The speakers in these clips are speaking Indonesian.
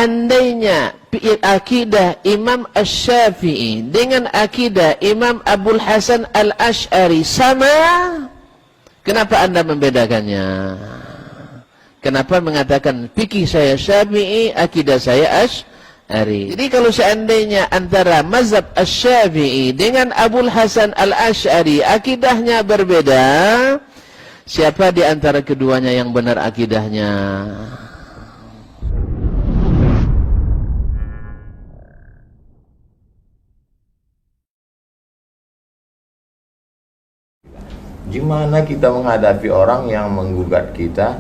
seandainya akidah Imam Asy-Syafi'i dengan akidah Imam Abul Hasan Al-Asy'ari sama, kenapa Anda membedakannya? Kenapa mengatakan fikih saya Syafi'i, akidah saya Asy'ari? Jadi kalau seandainya antara mazhab Asy-Syafi'i dengan Abul Hasan Al-Asy'ari akidahnya berbeda, siapa di antara keduanya yang benar akidahnya? Gimana kita menghadapi orang yang menggugat kita?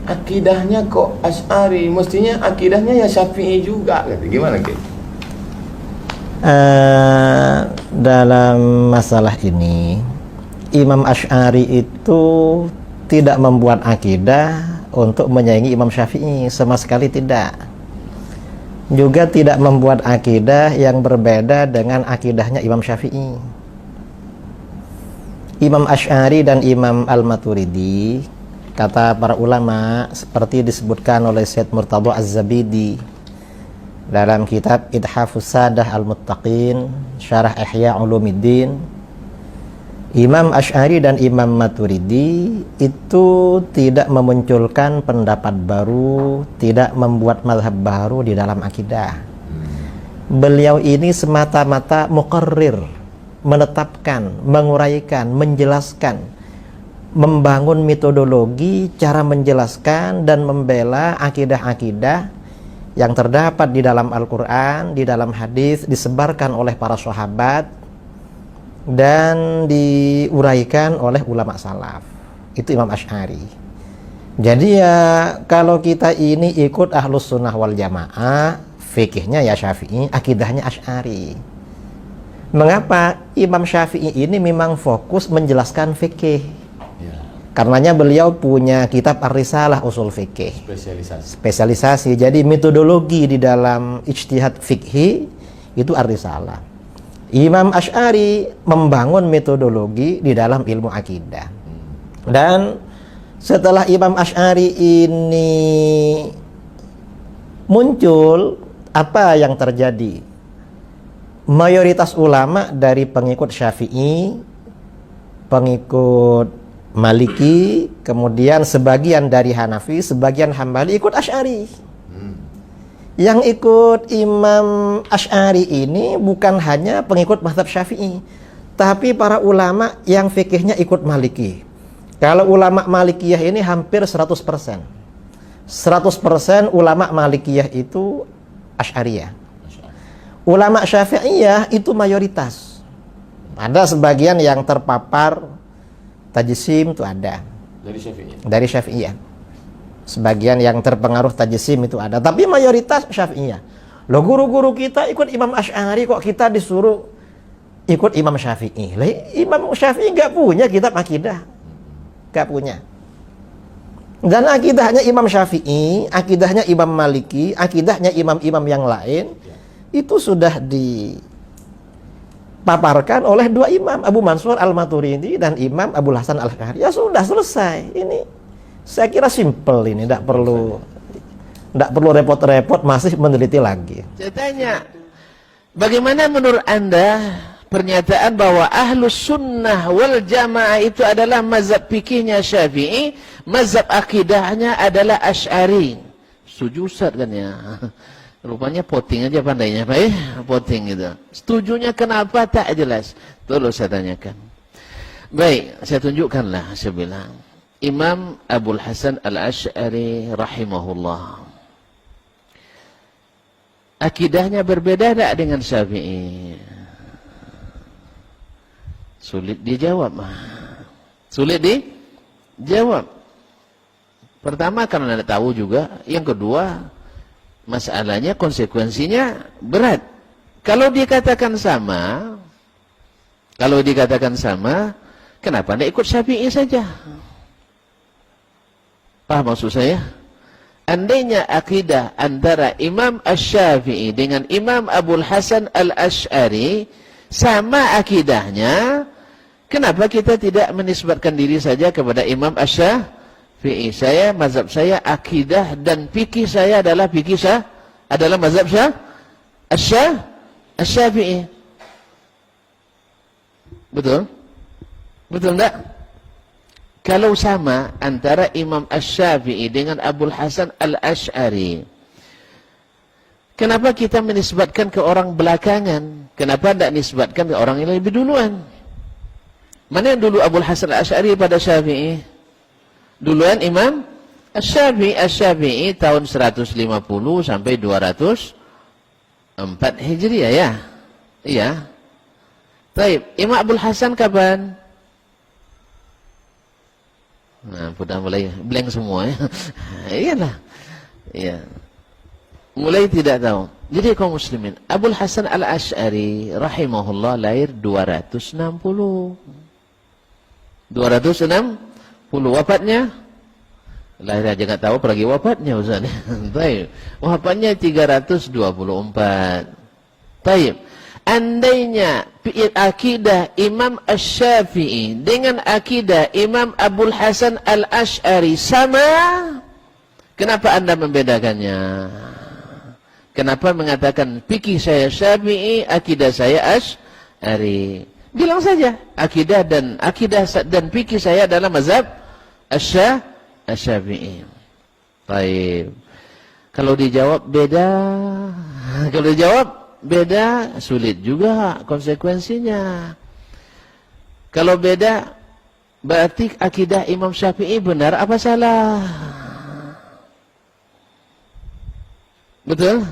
Akidahnya kok Asy'ari, mestinya akidahnya ya Syafi'i juga. Gimana Ki? Dalam masalah ini, Imam Asy'ari itu tidak membuat akidah untuk menyaingi Imam Syafi'i, sama sekali tidak. Juga tidak membuat akidah yang berbeda dengan akidahnya Imam Syafi'i. Imam Asy'ari dan Imam Al-Maturidi, kata para ulama, seperti disebutkan oleh Syed Murtadha Az-Zabidi dalam kitab Ithafus Sadah Al-Muttaqin, Syarah Ihya Ulumuddin, Imam Asy'ari dan Imam Maturidi itu tidak memunculkan pendapat baru, tidak membuat mazhab baru di dalam akidah. Beliau ini semata-mata muqarrir, menetapkan, menguraikan, menjelaskan, membangun metodologi cara menjelaskan dan membela akidah-akidah yang terdapat di dalam Al-Quran, di dalam hadis, disebarkan oleh para sahabat dan diuraikan oleh ulama salaf. Itu Imam Asy'ari. Jadi ya kalau kita ini ikut Ahlus Sunnah wal Jamaah, fikihnya ya Syafi'i, akidahnya Asy'ari. Mengapa? Imam Syafi'i ini memang fokus menjelaskan fikih. Karenanya beliau punya kitab Ar-Risalah Ushul Fikih. Spesialisasi. Jadi metodologi di dalam ijtihad fikih itu Ar-Risalah. Imam Asy'ari membangun metodologi di dalam ilmu akidah. Dan setelah Imam Asy'ari ini muncul, apa yang terjadi? Mayoritas ulama dari pengikut Syafi'i, pengikut Maliki, kemudian sebagian dari Hanafi, sebagian Hambali ikut Asy'ari. Yang ikut Imam Asy'ari ini bukan hanya pengikut mazhab Syafi'i, tapi para ulama yang fikihnya ikut Maliki. Kalau ulama Malikiyah ini hampir 100%. 100% ulama Malikiyah itu Asy'ariyah. Ulama Syafi'iyah itu mayoritas. Ada sebagian yang terpapar tajsim itu ada. Dari Syafi'iyah. Sebagian yang terpengaruh tajsim itu ada. Tapi mayoritas Syafi'iyah. Loh, guru-guru kita ikut Imam Asy'ari, kok kita disuruh ikut Imam Syafi'i? Lah, Imam Syafi'i nggak punya kitab akidah. Nggak punya. Dan akidahnya Imam Syafi'i, akidahnya Imam Maliki, akidahnya imam-imam yang lain, itu sudah dipaparkan oleh dua imam, Abu Mansur Al-Maturidi dan Imam Abul Hasan Al-Asy'ari. Ya sudah, selesai. Ini saya kira simple ini, tidak perlu repot-repot masih meneliti lagi. Saya tanya, bagaimana menurut Anda pernyataan bahwa Ahlus Sunnah wal Jamaah itu adalah mazhab fikihnya Syafi'i, mazhab akidahnya adalah Asy'ari? Setuju Ustaz kan ya? Rupanya poting aja pandainya Pak, poting gitu. Setujunya kenapa tak jelas. Tolong saya tanyakan. Baik, saya tunjukkanlah, saya bilang. Imam Abul Hasan Al-Asy'ari rahimahullah. Akidahnya berbeda tak dengan Syafi'i? Sulit dijawab. Sulit dijawab. Pertama karena tidak tahu juga. Yang kedua, masalahnya konsekuensinya berat. Kalau dikatakan sama, kenapa tidak ikut Syafi'i saja? Paham maksud saya? Andainya akidah antara Imam Asy-Syafi'i dengan Imam Abul Hasan Al-Asy'ari sama akidahnya, kenapa kita tidak menisbatkan diri saja kepada Imam Asy-Syafi'i? Syafi'i. Mazhab saya akidah dan fikih saya adalah mazhab Syafi'i. Betul? Betul enggak? Kalau sama antara Imam Asy-Syafi'i dengan Abul Hasan Al-Asy'ari, kenapa kita menisbatkan ke orang belakangan? Kenapa tidak nisbatkan ke orang yang lebih duluan? Mana yang dulu Abul Hasan Al-Asy'ari pada Syafi'i? Duluan Imam Asy-Syafi'i. Asy-Syafi'i tahun 150 sampai 204 Hijriah ya. Iya. Baik, Imam Abul Hasan kapan? Nah, sudah mulai blank semua ya. Iyalah. Iya. Mulai tidak tahu. Jadi kaum muslimin, Abul Hasan Al-Asy'ari rahimahullah lahir 260. 260 wafatnya, lahir aja nggak tahu, pergi wafatnya Ustaz. Baik, wafatnya 324. Baik, andainya akidah Imam Asy-Syafi'i dengan akidah Imam Abul Hasan Al-Asy'ari sama, kenapa Anda membedakannya? Kenapa mengatakan fikih saya Syafi'i, akidah saya Asy'ari? Bilang saja akidah dan fikih saya adalah mazhab Asy-Syafi'i. Baik. Kalau dijawab beda, sulit juga konsekuensinya. Kalau beda, berarti akidah Imam Syafi'i benar apa salah? Betul?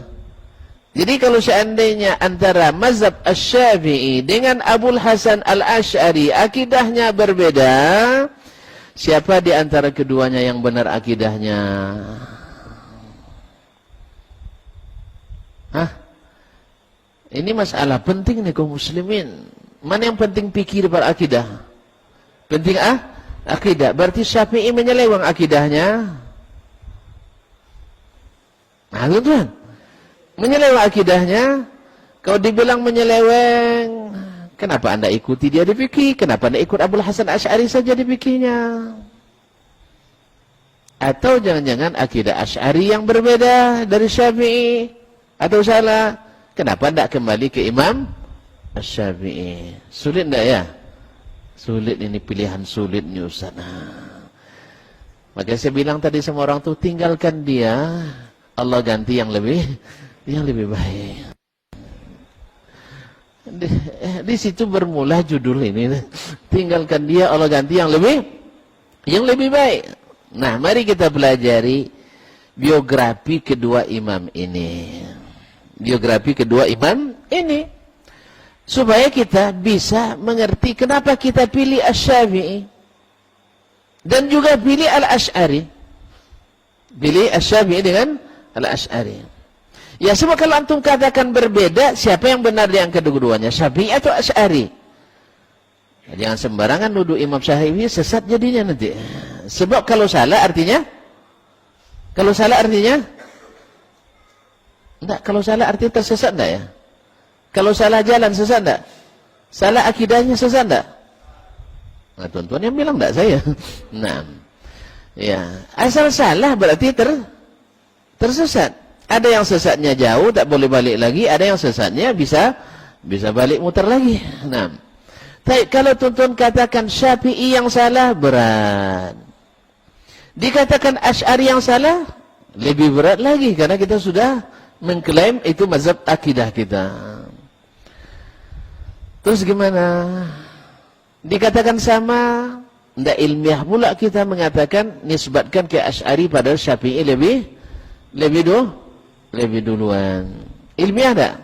Jadi kalau seandainya antara mazhab Asy-Syafi'i dengan Abul Hasan Al-Asy'ari akidahnya berbeda, siapa di antara keduanya yang benar akidahnya? Hah? Ini masalah penting nih kaum muslimin. Mana yang penting pikir daripada akidah? Penting akidah. Berarti Syafi'i menyeleweng akidahnya. Nah, tuan, menyeleweng akidahnya. Kalau dibilang menyeleweng, kenapa Anda ikuti dia di fikih? Kenapa Anda ikut Abul Hasan Asy'ari saja di fikihnya? Atau jangan-jangan akidah Asy'ari yang berbeda dari Syafi'i? Atau salah? Kenapa tidak kembali ke Imam Asy-Syafi'i? Sulit tidak ya? Sulit, ini pilihan sulit nih Ustaz. Maka saya bilang tadi sama orang tuh, tinggalkan dia, Allah ganti yang lebih baik. Di situ bermula judul ini. Tinggalkan dia, Allah ganti yang lebih baik. Nah, mari kita pelajari biografi kedua imam ini. Biografi kedua imam ini, supaya kita bisa mengerti kenapa kita pilih Asy-Syafi'i dan juga pilih Al-Asy'ari. Pilih Asy-Syafi'i dengan Al-Asy'ari. Ya, sebab kalau antum katakan berbeda, siapa yang benar di antara kedua-duanya? Syafi'i atau Asy'ari? Jangan sembarangan nuduh Imam Syafi'i, sesat jadinya nanti. Sebab kalau salah artinya enggak, kalau salah artinya tersesat enggak ya? Kalau salah jalan sesat enggak? Salah akidahnya sesat enggak? Nah, tuan-tuan yang bilang enggak saya. Nah, ya, asal salah berarti tersesat. Ada yang sesatnya jauh, tak boleh balik lagi. Ada yang sesatnya bisa balik muter lagi. Nah, tapi kalau tuan-tuan katakan Syafi'i yang salah, berat. Dikatakan Asy'ari yang salah, lebih berat lagi. Karena kita sudah mengklaim itu mazhab akidah kita. Terus gimana? Dikatakan sama, tidak ilmiah pula kita mengatakan nisbatkan ke Asy'ari pada Syafi'i lebih duluan. Ilmiah tak?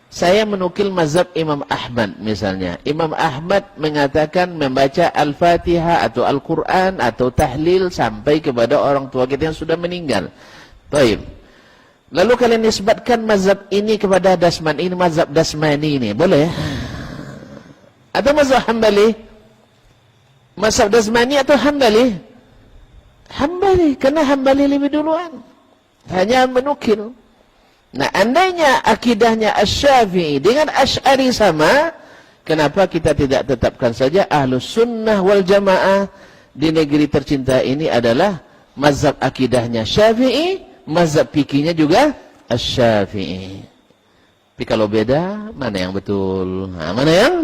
Saya menukil mazhab Imam Ahmad misalnya. Imam Ahmad mengatakan membaca Al-Fatihah atau Al-Quran atau tahlil sampai kepada orang tua kita yang sudah meninggal. Baik. Lalu kalian nisbatkan mazhab ini kepada Dasman, ini mazhab Dasmani ini, boleh? Atau mazhab Hambali? Mazhab Dasmani atau Hambali? Hambali, karena Hambali lebih duluan. Hanya menukil. Nah, andainya akidahnya Asy-Syafi'i dengan Asy'ari sama, kenapa kita tidak tetapkan saja Ahlus Sunnah wal Jamaah di negeri tercinta ini adalah mazhab akidahnya Syafi'i, mazhab fikihnya juga Asy-Syafi'i. Tapi kalau beda, mana yang betul? Nah, mana yang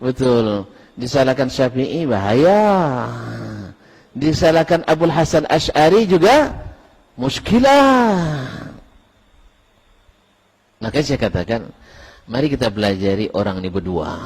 betul? Disalahkan Syafi'i bahaya. Disalahkan Abul Hasan Asy'ari juga muskilah. Makanya saya katakan, mari kita pelajari orang ini berdua.